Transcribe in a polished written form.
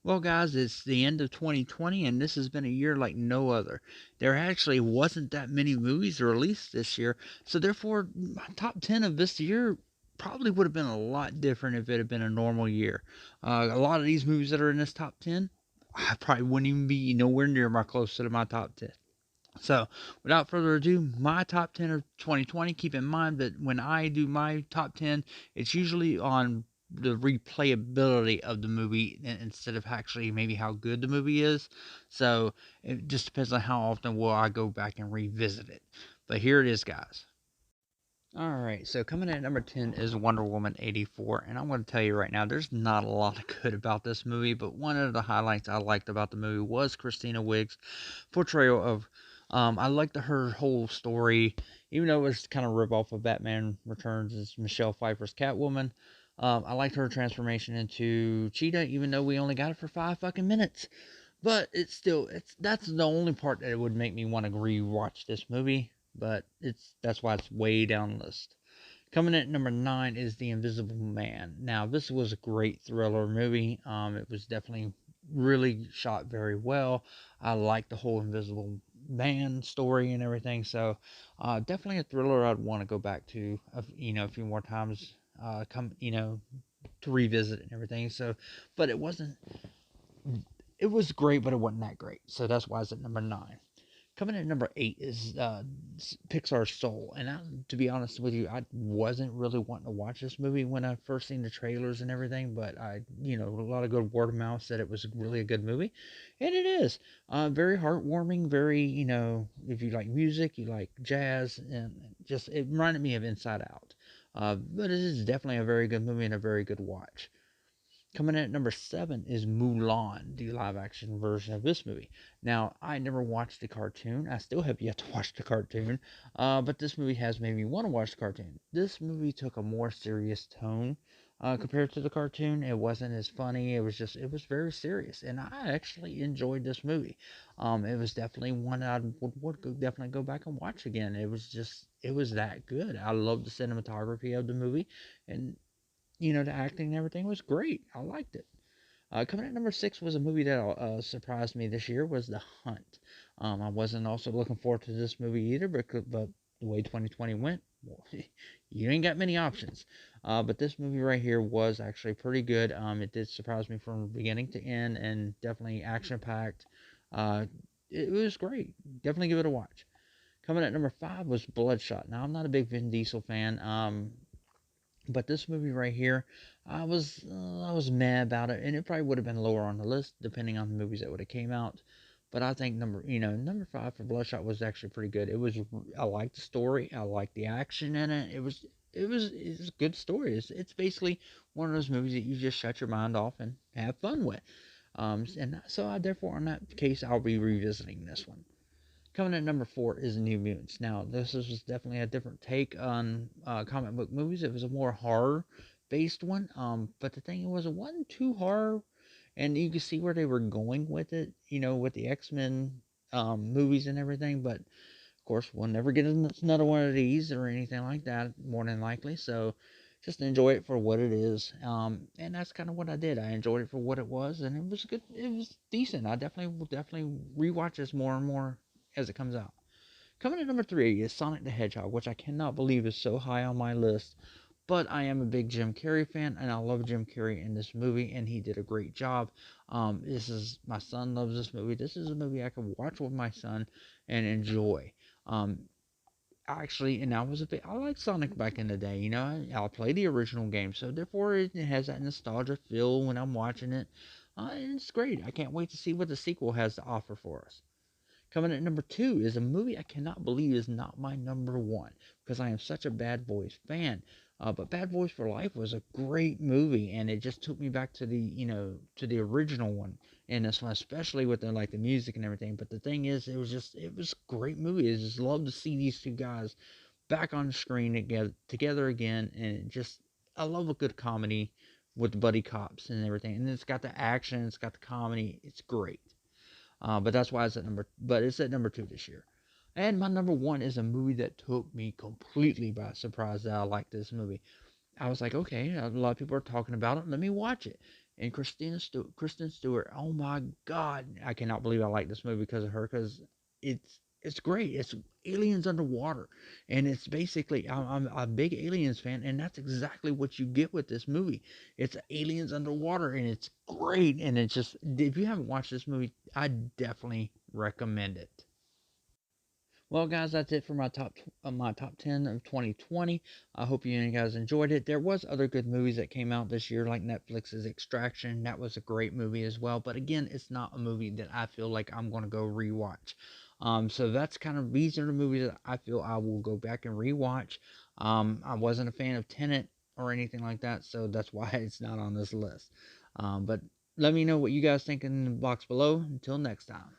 Well, guys, it's the end of 2020, and this has been a year like no other. There actually wasn't that many movies released this year, so therefore, my top 10 of this year probably would have been a lot different if it had been a normal year. A lot of these movies that are in this top 10, I probably wouldn't even be nowhere near my close to my top 10. So, without further ado, my top 10 of 2020. Keep in mind that when I do my top 10, it's usually on the replayability of the movie instead of actually maybe how good the movie is. So, it just depends on how often will I go back and revisit it. But here it is, guys. All right, so coming in at number 10 is Wonder Woman 84, and I'm going to tell you right now, there's not a lot of good about this movie, but one of the highlights I liked about the movie was Christina Wigg's portrayal of. I liked her whole story, even though it was kind of rip off of Batman Returns as Michelle Pfeiffer's Catwoman. I liked her transformation into Cheetah, even though we only got it for 5 fucking minutes. But it's that's the only part that would make me want to rewatch this movie. But that's why it's way down the list. Coming in at number 9 is The Invisible Man. Now, this was a great thriller movie. It was definitely really shot very well. I like the whole Invisible Man story and everything. So, definitely a thriller I'd want to go back to, a few more times. To revisit and everything. So, but it was great, but it wasn't that great. So that's why it's at number 9. Coming in at number 8 is Pixar's Soul. And to be honest with you, I wasn't really wanting to watch this movie when I first seen the trailers and everything. But a lot of good word of mouth said it was really a good movie. And it is. Very heartwarming. Very, if you like music, you like jazz. And just, it reminded me of Inside Out. But it is definitely a very good movie and a very good watch. Coming in at number 7 is Mulan, the live action version of this movie. Now, I never watched the cartoon. I still have yet to watch the cartoon. But this movie has made me want to watch the cartoon. This movie took a more serious tone compared to the cartoon. It wasn't as funny. It was very serious. And I actually enjoyed this movie. It was definitely one I would definitely go back and watch again. It was that good. I love the cinematography of the movie. And the acting and everything was great. I liked it. Coming at number 6 was a movie that surprised me this year was The Hunt. I wasn't also looking forward to this movie either, but the way 2020 went, well, you ain't got many options. But this movie right here was actually pretty good. It did surprise me from beginning to end, and definitely action packed. Uh, it was great. Definitely give it a watch. Coming at number 5 was Bloodshot. Now I'm not a big Vin Diesel fan. But this movie right here, I was mad about it, and it probably would have been lower on the list depending on the movies that would have came out. But I think number 5 for Bloodshot was actually pretty good. I liked the story, I liked the action in it. It was a good story. It's basically one of those movies that you just shut your mind off and have fun with. And so therefore, in that case, I'll be revisiting this one. Coming at number 4 is New Mutants. Now, this was definitely a different take on comic book movies. It was a more horror based one. But the thing was, it wasn't too horror, and you could see where they were going with it. With the X-Men movies and everything. But of course, we'll never get another one of these or anything like that, more than likely. So just enjoy it for what it is. And that's kind of what I did. I enjoyed it for what it was, and it was good. It was decent. I definitely will definitely rewatch this more and more as it comes out. Coming at number 3 is Sonic the Hedgehog, which I cannot believe is so high on my list. But I am a big Jim Carrey fan, and I love Jim Carrey in this movie, and he did a great job. My son loves this movie. This is a movie I can watch with my son and enjoy. Um, Actually, and I liked Sonic back in the day. I played the original game, so therefore it has that nostalgia feel when I'm watching it. And it's great. I can't wait to see what the sequel has to offer for us. Coming at number 2 is a movie I cannot believe is not my number 1 because I am such a Bad Boys fan. But Bad Boys for Life was a great movie, and it just took me back to the original one, and this one especially with the music and everything. But the thing is, it was a great movie. I just love to see these two guys back on the screen together again, and I love a good comedy with buddy cops and everything, and it's got the action, it's got the comedy, it's great. But it's at number 2 this year. And my number 1 is a movie that took me completely by surprise that I like this movie. I was like, okay, a lot of people are talking about it. Let me watch it. And Kristen Stewart, oh my God, I cannot believe I like this movie because of her. Because it's great. It's aliens underwater, and it's basically I'm a big aliens fan, and that's exactly what you get with this movie. It's aliens underwater, and it's great. And it's just, if you haven't watched this movie, I definitely recommend it. Well, guys, that's it for my top 10 of 2020. I hope you guys enjoyed it. There was other good movies that came out this year, like Netflix's Extraction. That was a great movie as well. But again, it's not a movie that I feel like I'm going to go rewatch. So that's kind of, these are the movies that I feel I will go back and rewatch. I wasn't a fan of Tenet or anything like that, so that's why it's not on this list. But let me know what you guys think in the box below. Until next time.